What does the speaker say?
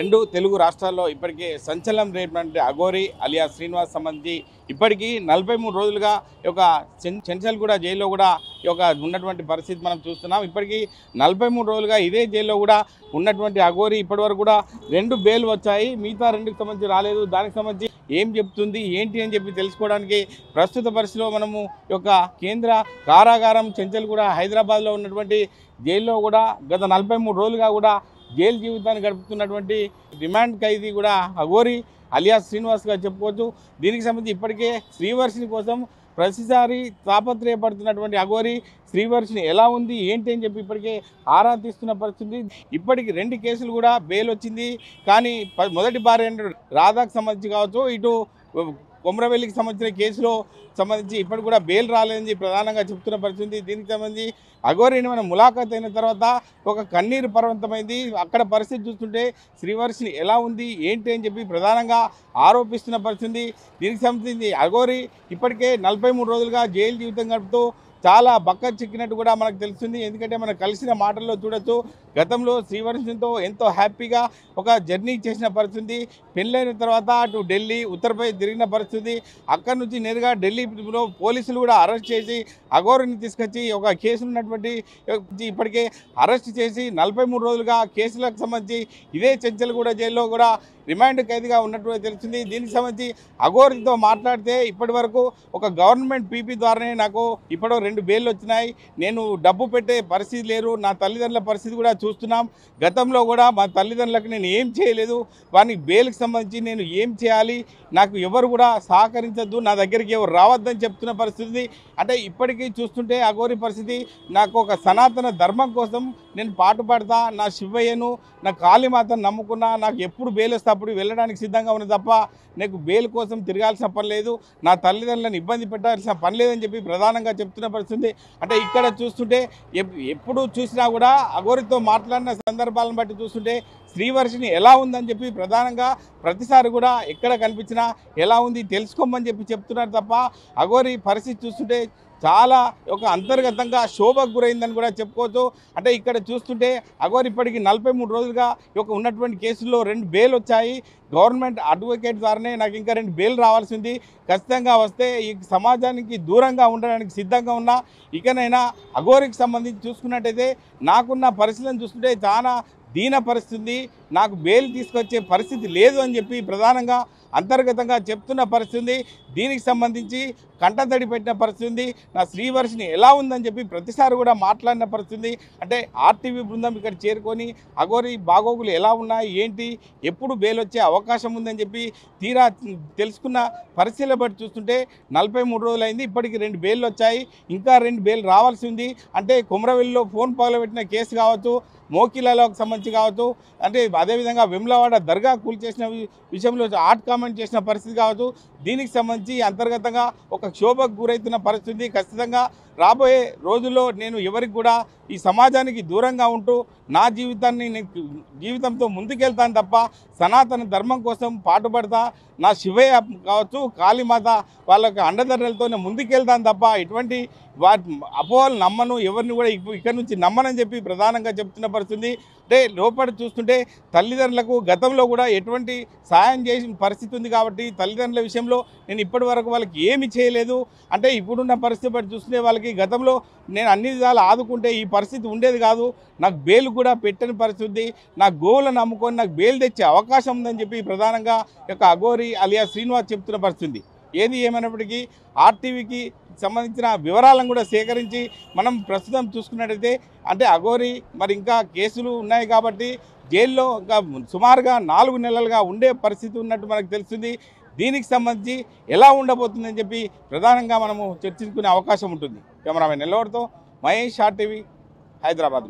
రెండు తెలుగు రాష్ట్రాల్లో ఇప్పటికే సంచలనం రేపటి అఘోరి అలియా శ్రీనివాస్ సంబంధించి ఇప్పటికీ 43 రోజులుగా ఒక చెంచల్గూడ జైల్లో కూడా ఉన్నటువంటి పరిస్థితి మనం చూస్తున్నాం. ఇప్పటికీ 43 రోజులుగా ఇదే జైల్లో కూడా ఉన్నటువంటి అఘోరి ఇప్పటివరకు కూడా 2 బెయిల్ వచ్చాయి. మిగతా 2కి సంబంధించి రాలేదు. దానికి సంబంధించి ఏం చెప్తుంది ఏంటి అని చెప్పి తెలుసుకోవడానికి ప్రస్తుత పరిస్థితిలో మనము కేంద్ర కారాగారం చెంచల్గూడ హైదరాబాద్లో ఉన్నటువంటి జైల్లో కూడా గత 43 రోజులుగా కూడా జైలు జీవితాన్ని గడుపుతున్నటువంటి రిమాండ్ ఖైదీ కూడా అఘోరి అలియా శ్రీనివాస్గా చెప్పుకోవచ్చు. దీనికి సంబంధించి ఇప్పటికే శ్రీవర్షిని కోసం ప్రతిసారి తాపత్రయపడుతున్నటువంటి అఘోరి శ్రీవర్షిని ఎలా ఉంది ఏంటి అని చెప్పి ఇప్పటికే ఆరా తీస్తున్న పరిస్థితి. ఇప్పటికి 2 కేసులు కూడా బెయిల్ వచ్చింది. కానీ మొదటి భార్య రాధాకు సంబంధించి కావచ్చు, ఇటు కొమరవెల్లికి సంబంధించిన కేసులో సంబంధించి ఇప్పటికి కూడా బెయిల్ రాలేదని ప్రధానంగా చెప్తున్న పరిస్థితి. దీనికి సంబంధించి అఘోరిని మనం ములాఖాత్ అయిన తర్వాత ఒక కన్నీరు పర్వంతమైంది. అక్కడ పరిస్థితి చూస్తుంటే శ్రీవర్షిని ఎలా ఉంది ఏంటి అని చెప్పి ప్రధానంగా ఆరోపిస్తున్న పరిస్థితి. దీనికి సంబంధించి అఘోరి ఇప్పటికే 43 రోజులుగా జైలు జీవితం గడుపుతూ చాలా బక్క చిక్కినట్టు కూడా మనకు తెలుస్తుంది. ఎందుకంటే మనం కలిసిన మాటల్లో చూడొచ్చు, గతంలో శ్రీవర్షినితో ఎంతో హ్యాపీగా ఒక జర్నీ చేసిన పరిస్థితి. పెళ్ళైన తర్వాత అటు ఢిల్లీ ఉత్తరప్రదేశ్ తిరిగిన పరిస్థితి. అక్కడి నుంచి నేరుగా ఢిల్లీలో పోలీసులు కూడా అరెస్ట్ చేసి అఘోరిని తీసుకొచ్చి ఒక కేసులు ఉన్నటువంటి ఇప్పటికే అరెస్ట్ చేసి 43 రోజులుగా కేసులకు సంబంధించి ఇదే చెంచల్గూడ జైల్లో కూడా రిమాండ్ ఖైదీగా ఉన్నట్టు తెలిసింది. దీనికి సంబంధించి అఘోరితో మాట్లాడితే ఇప్పటి వరకు ఒక గవర్నమెంట్ పీపీ ద్వారానే నాకు ఇప్పుడు 2 బెయిల్ వచ్చినాయి. నేను డబ్బు పెట్టే పరిస్థితి లేరు. నా తల్లిదండ్రుల పరిస్థితి కూడా చూస్తున్నాం. గతంలో కూడా మా తల్లిదండ్రులకు నేను ఏం చేయలేదు. వారికి బెయిల్కి సంబంధించి నేను ఏం చేయాలి, నాకు ఎవరు కూడా సహకరించద్దు, నా దగ్గరికి ఎవరు రావద్దని చెప్తున్న పరిస్థితి. అంటే ఇప్పటికీ చూస్తుంటే అఘోరి పరిస్థితి, నాకు ఒక సనాతన ధర్మం కోసం నేను పాటుపడతా, నా శివయ్యను నా కాళీమాతను నమ్ముకున్నా, నాకు ఎప్పుడు బెయిల్ వస్తే అప్పుడు వెళ్ళడానికి సిద్ధంగా ఉన్నది తప్ప నాకు బెయిల్ కోసం తిరగాల్సిన పని లేదు, నా తల్లిదండ్రులను ఇబ్బంది పెట్టాల్సిన పని లేదని చెప్పి ప్రధానంగా చెప్తున్న పరిస్థితి. అంటే ఇక్కడ చూస్తుంటే ఎప్పుడు చూసినా కూడా అఘోరితో మాట్లాడిన సందర్భాలను బట్టి చూస్తుంటే శ్రీవర్షిని ఎలా ఉందని చెప్పి ప్రధానంగా ప్రతిసారి కూడా ఎక్కడ కనిపించినా ఎలా ఉంది తెలుసుకోమని చెప్పి చెప్తున్నారు తప్ప అఘోరి పరిస్థితి చూస్తుంటే చాలా అంతర్గతంగా శోభకు గురైందని కూడా చెప్పుకోవచ్చు. అంటే ఇక్కడ చూస్తుంటే అఘోరి ఇప్పటికి 43 రోజులుగా ఉన్నటువంటి కేసుల్లో 2 బెయిల్ వచ్చాయి. గవర్నమెంట్ అడ్వకేట్ ద్వారానే నాకు ఇంకా 2 బెయిల్ రావాల్సింది. ఖచ్చితంగా వస్తే ఈ సమాజానికి దూరంగా ఉండడానికి సిద్ధంగా ఉన్నా. ఇకనైనా అఘోరికి సంబంధించి చూసుకున్నట్టయితే నాకున్న పరిస్థితులను చూస్తుంటే చాలా దీన పరిస్థితి, నాకు బెయిల్ తీసుకొచ్చే పరిస్థితి లేదు అని చెప్పి ప్రధానంగా అంతర్గతంగా చెప్తున్న పరిస్థితి. దీనికి సంబంధించి కంటతడి పెట్టిన పరిస్థితి. నా శ్రీవర్షిని ఎలా ఉందని చెప్పి ప్రతిసారి కూడా మాట్లాడిన పరిస్థితి. అంటే ఆర్టీవీ బృందం ఇక్కడ చేరుకొని అఘోరి బాగోగులు ఎలా ఉన్నాయి ఏంటి, ఎప్పుడు బెయిల్ వచ్చే అవకాశం ఉందని చెప్పి తీరా తెలుసుకున్న పరిస్థితులు బట్టి చూస్తుంటే 43 రోజులు అయింది. ఇప్పటికి 2 బెయిల్ వచ్చాయి. ఇంకా 2 బెయిల్ రావాల్సి ఉంది. అంటే కొమరవెల్లిలో ఫోన్ పగలబెట్టిన కేసు కావచ్చు, మోకిలాలకు సంబంధించి కావచ్చు, అంటే అదేవిధంగా వెమ్లవాడ దర్గా కూల్చేసిన విషయంలో ఆర్ట్ కామెంట్ చేసిన పరిస్థితి కావచ్చు, దీనికి సంబంధించి అంతర్గతంగా ఒక క్షోభకు గురవుతున్న పరిస్థితి. ఖచ్చితంగా రాబోయే రోజుల్లో నేను ఎవరికి కూడా ఈ సమాజానికి దూరంగా ఉంటూ నా జీవితంతో ముందుకెళ్తాను తప్ప సనాతన ధర్మం కోసం పాటుపడతా, నా శివయ్య కావచ్చు కాళీమాత వాళ్ళకి అండదండలతోనే ముందుకెళ్తాను తప్ప ఇటువంటి అపోహలు నమ్మను, ఎవరిని కూడా ఇక్కడి నుంచి నమ్మనని చెప్పి ప్రధానంగా చెప్తున్న పరిస్థితి. అంటే లోపల చూస్తుంటే తల్లిదండ్రులకు గతంలో కూడా ఎటువంటి సాయం చేసిన పరిస్థితి ఉంది కాబట్టి తల్లిదండ్రుల విషయంలో నేను ఇప్పటి వరకు వాళ్ళకి ఏమి చేయలేదు. అంటే ఇప్పుడున్న పరిస్థితి బట్టి చూస్తుంటే వాళ్ళకి గతంలో నేను అన్ని విధాలు ఆదుకుంటే ఈ పరిస్థితి ఉండేది కాదు. నాకు బెయిల్ కూడా పెట్టని పరిస్థితి, నా గోవులను నమ్ముకొని నాకు బెయిల్ తెచ్చే అవకాశం ఉందని చెప్పి ప్రధానంగా అఘోరి అలియా శ్రీనివాస్ చెప్తున్న పరిస్థితి. ఏది ఏమైనప్పటికీ ఆర్టీవీకి సంబంధించిన వివరాలను కూడా సేకరించి మనం ప్రస్తుతం చూసుకున్నట్టయితే అంటే అఘోరి మరి ఇంకా కేసులు ఉన్నాయి కాబట్టి జైల్లో ఇంకా సుమారుగా 4 నెలలుగా ఉండే పరిస్థితి ఉన్నట్టు మనకు తెలుస్తుంది. దీనికి సంబంధించి ఎలా ఉండబోతుందని చెప్పి ప్రధానంగా మనము చర్చించుకునే అవకాశం ఉంటుంది. కెమెరామెన్ నెల్లూరుతో మహేష్, ఆర్టీవీ, హైదరాబాద్.